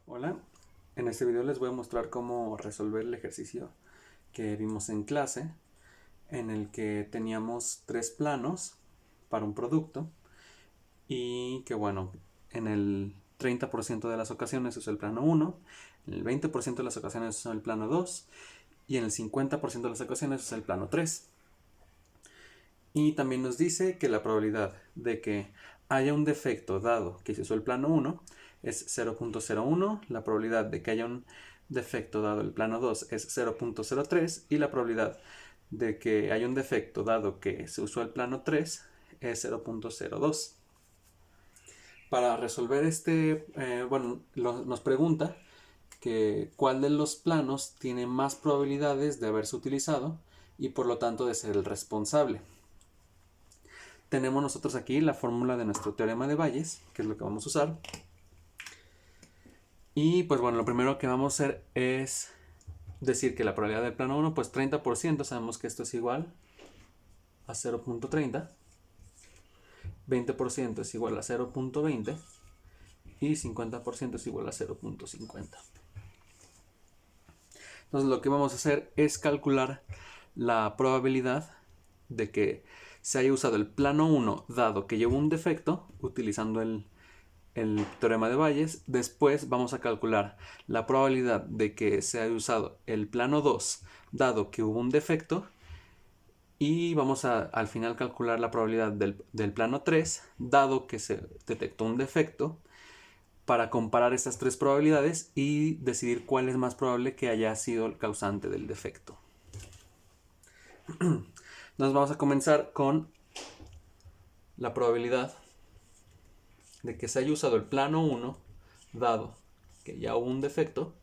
Hola, en este video les voy a mostrar cómo resolver el ejercicio que vimos en clase, en el que teníamos 3 planos para un producto y que bueno, en el 30% de las ocasiones usa el plano 1, en el 20% de las ocasiones usa el plano 2 y en el 50% de las ocasiones usa el plano 3. Y también nos dice que la probabilidad de que haya un defecto dado que se usó el plano 1 es 0.01, la probabilidad de que haya un defecto dado el plano 2 es 0.03 y la probabilidad de que haya un defecto dado que se usó el plano 3 es 0.02. Para resolver nos pregunta que cuál de los planos tiene más probabilidades de haberse utilizado y por lo tanto de ser el responsable. Tenemos nosotros aquí la fórmula de nuestro teorema de Bayes, que es lo que vamos a usar. Y pues bueno, lo primero que vamos a hacer es decir que la probabilidad del plano 1, pues 30%, sabemos que esto es igual a 0.30, 20% es igual a 0.20 y 50% es igual a 0.50. Entonces lo que vamos a hacer es calcular la probabilidad de que se haya usado el plano 1 dado que lleva un defecto utilizando el teorema de Bayes. Después vamos a calcular la probabilidad de que se haya usado el plano 2 dado que hubo un defecto y vamos a al final calcular la probabilidad del plano 3 dado que se detectó un defecto para comparar estas 3 probabilidades y decidir cuál es más probable que haya sido el causante del defecto. Nos vamos a comenzar con la probabilidad de que se haya usado el plano 1 dado que ya hubo un defecto,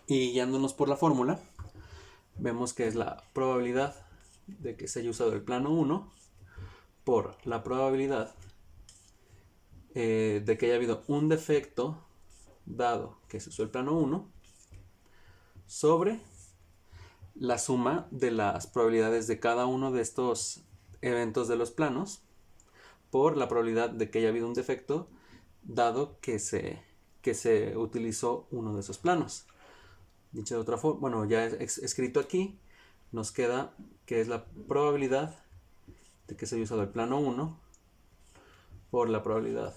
y guiándonos por la fórmula vemos que es la probabilidad de que se haya usado el plano 1 por la probabilidad de que haya habido un defecto dado que se usó el plano 1 sobre la suma de las probabilidades de cada uno de estos eventos de los planos por la probabilidad de que haya habido un defecto dado que se utilizó uno de esos planos. Dicho de otra forma, bueno, ya escrito aquí, nos queda que es la probabilidad de que se haya usado el plano 1 por la probabilidad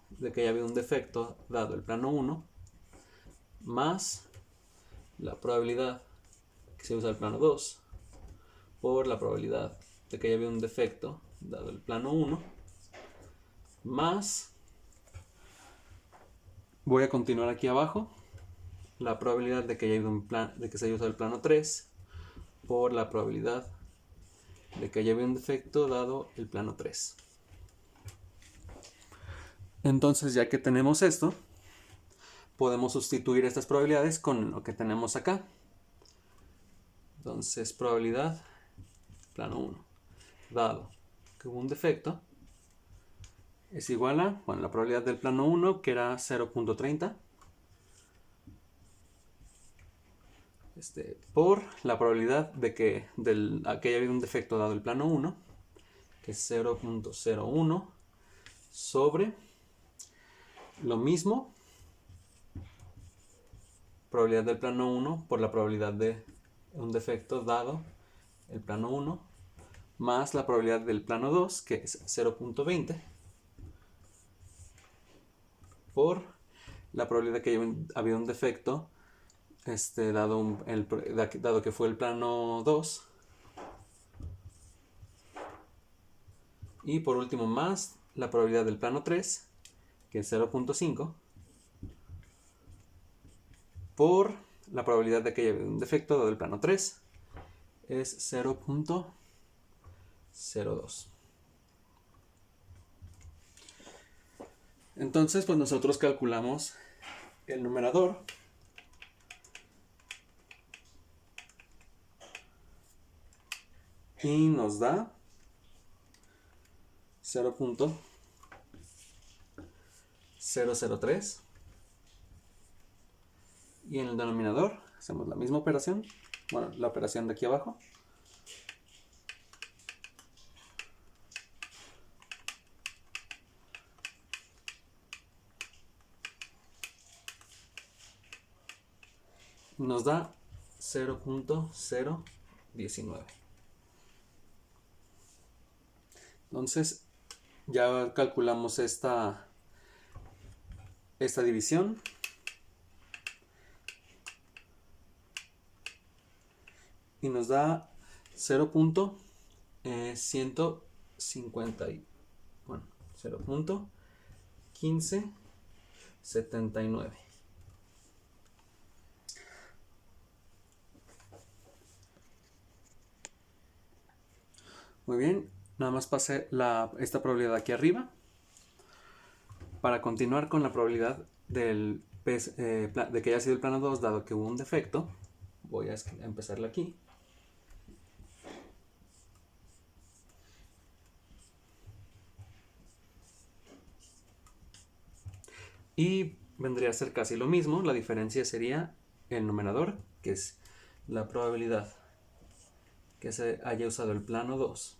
de que haya habido un defecto dado el plano 1 más la probabilidad que se usa el plano 2 por la probabilidad de que haya habido un defecto dado el plano 1 más, voy a continuar aquí abajo, la probabilidad de que se haya usado el plano 3 por la probabilidad de que haya habido un defecto dado el plano 3. Entonces, ya que tenemos esto, podemos sustituir estas probabilidades con lo que tenemos acá. Entonces, probabilidad plano 1 dado que hubo un defecto es igual a, bueno, la probabilidad del plano 1 que era 0.30 por la probabilidad de que haya habido un defecto dado el plano 1 que es 0.01 sobre lo mismo, probabilidad del plano 1 por la probabilidad de un defecto dado el plano 1 más la probabilidad del plano 2 que es 0.20 por la probabilidad de que haya habido un defecto dado que fue el plano 2 y por último más la probabilidad del plano 3 que es 0.5 por la probabilidad de que haya habido un defecto dado el plano 3 es 0.02. Entonces pues nosotros calculamos el numerador y nos da 0.003 y en el denominador hacemos la misma operación, bueno, la operación de aquí abajo, nos da 0.019. Entonces ya calculamos esta división. Y nos da 0.1579. Muy bien, nada más pasé esta probabilidad aquí arriba para continuar con la probabilidad de que haya sido el plano 2 dado que hubo un defecto. Voy a empezarla aquí. Y vendría a ser casi lo mismo. La diferencia sería el numerador, que es la probabilidad que se haya usado el plano 2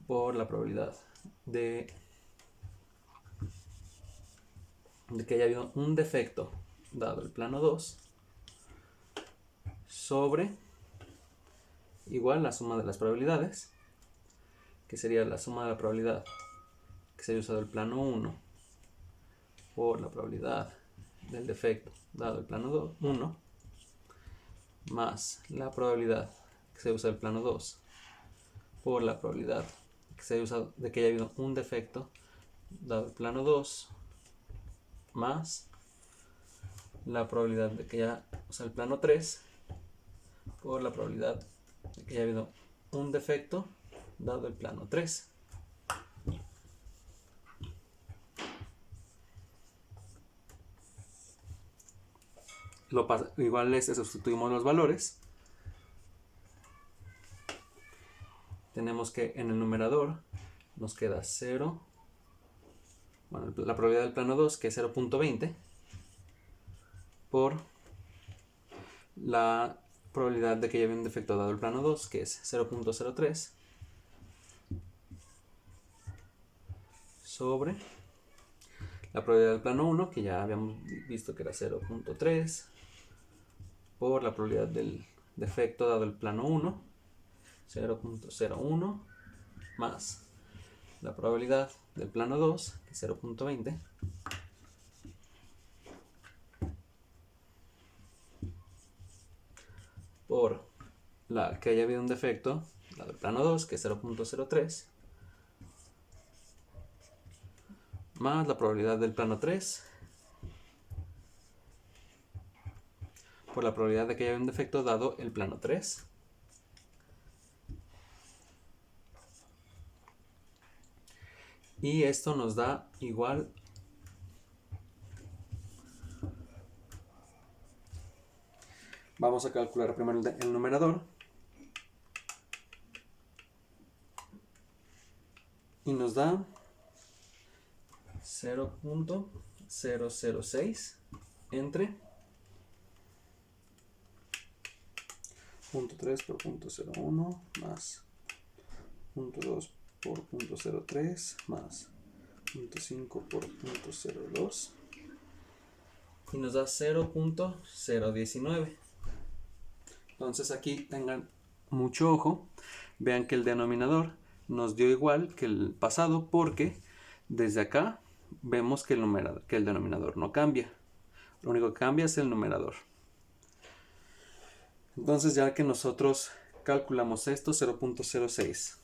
por la probabilidad de que haya habido un defecto dado el plano 2 sobre igual la suma de las probabilidades, que sería la suma de la probabilidad que se haya usado el plano 1 por la probabilidad del defecto dado el plano 1 más la probabilidad que se haya usado el plano 2 por la probabilidad que se haya usado de que haya habido un defecto dado el plano 2 más la probabilidad de que haya usado el plano 3 por la probabilidad de que haya habido un defecto dado el plano 3. Igual sustituimos los valores. Tenemos que en el numerador nos queda 0, bueno, la probabilidad del plano 2, que es 0.20, por la probabilidad de que haya un defecto dado el plano 2, que es 0.03, sobre la probabilidad del plano 1, que ya habíamos visto que era 0.3, por la probabilidad del defecto dado el plano 1, 0.01, más la probabilidad del plano 2, que es 0.20, por la que haya habido un defecto dado el plano 2, que es 0.03, más la probabilidad del plano 3, por la probabilidad de que haya un defecto dado el plano 3. Y esto nos da igual vamos a calcular primero el numerador y nos da 0.006 entre 0.3 por 0.01 más 0.2 por 0.03 más 0.5 por 0.02 y nos da 0.019. Entonces aquí tengan mucho ojo, vean que el denominador nos dio igual que el pasado porque desde acá vemos que el denominador no cambia, lo único que cambia es el numerador. Entonces ya que nosotros calculamos esto, 0.06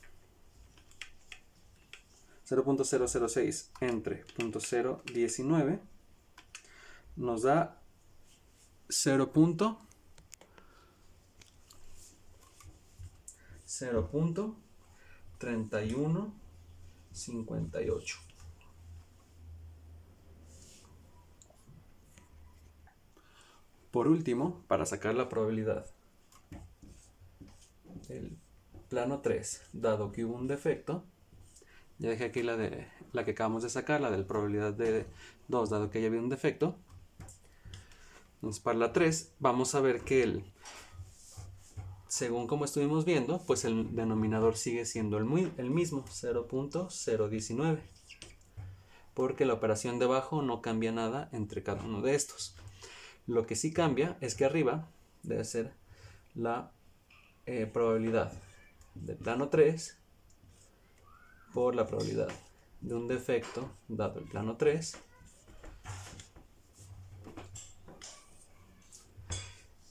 entre 0.019 nos da 0.3158. Por último, para sacar la probabilidad del plano 3, dado que hubo un defecto, ya dejé aquí la que acabamos de sacar, la de la probabilidad de 2, dado que ya había un defecto. Entonces, para la 3, vamos a ver que según como estuvimos viendo, pues el denominador sigue siendo el mismo, 0.019, porque la operación debajo no cambia nada entre cada uno de estos. Lo que sí cambia es que arriba debe ser la probabilidad del plano 3 por la probabilidad de un defecto dado el plano 3.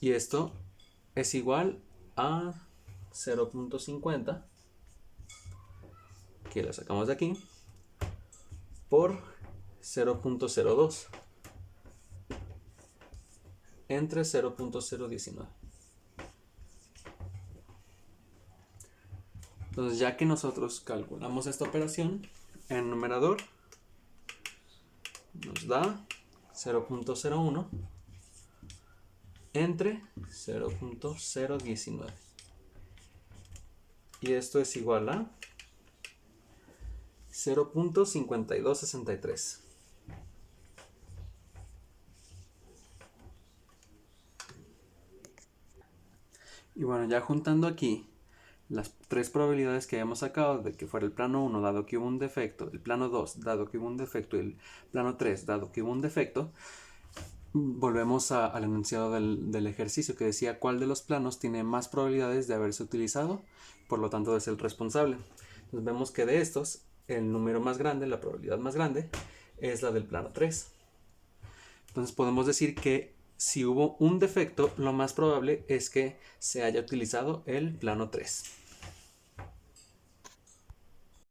Y esto es igual a 0.50, que la sacamos de aquí, por 0.02 entre 0.019. Entonces, ya que nosotros calculamos esta operación, en el numerador nos da 0.01 entre 0.019. Y esto es igual a 0.5263. Y bueno, ya juntando aquí las tres probabilidades que habíamos sacado de que fuera el plano 1 dado que hubo un defecto, el plano 2 dado que hubo un defecto y el plano 3 dado que hubo un defecto, volvemos al enunciado del ejercicio que decía cuál de los planos tiene más probabilidades de haberse utilizado, por lo tanto es el responsable. Entonces vemos que de estos, el número más grande, la probabilidad más grande, es la del plano 3. Entonces podemos decir que si hubo un defecto, lo más probable es que se haya utilizado el plano 3.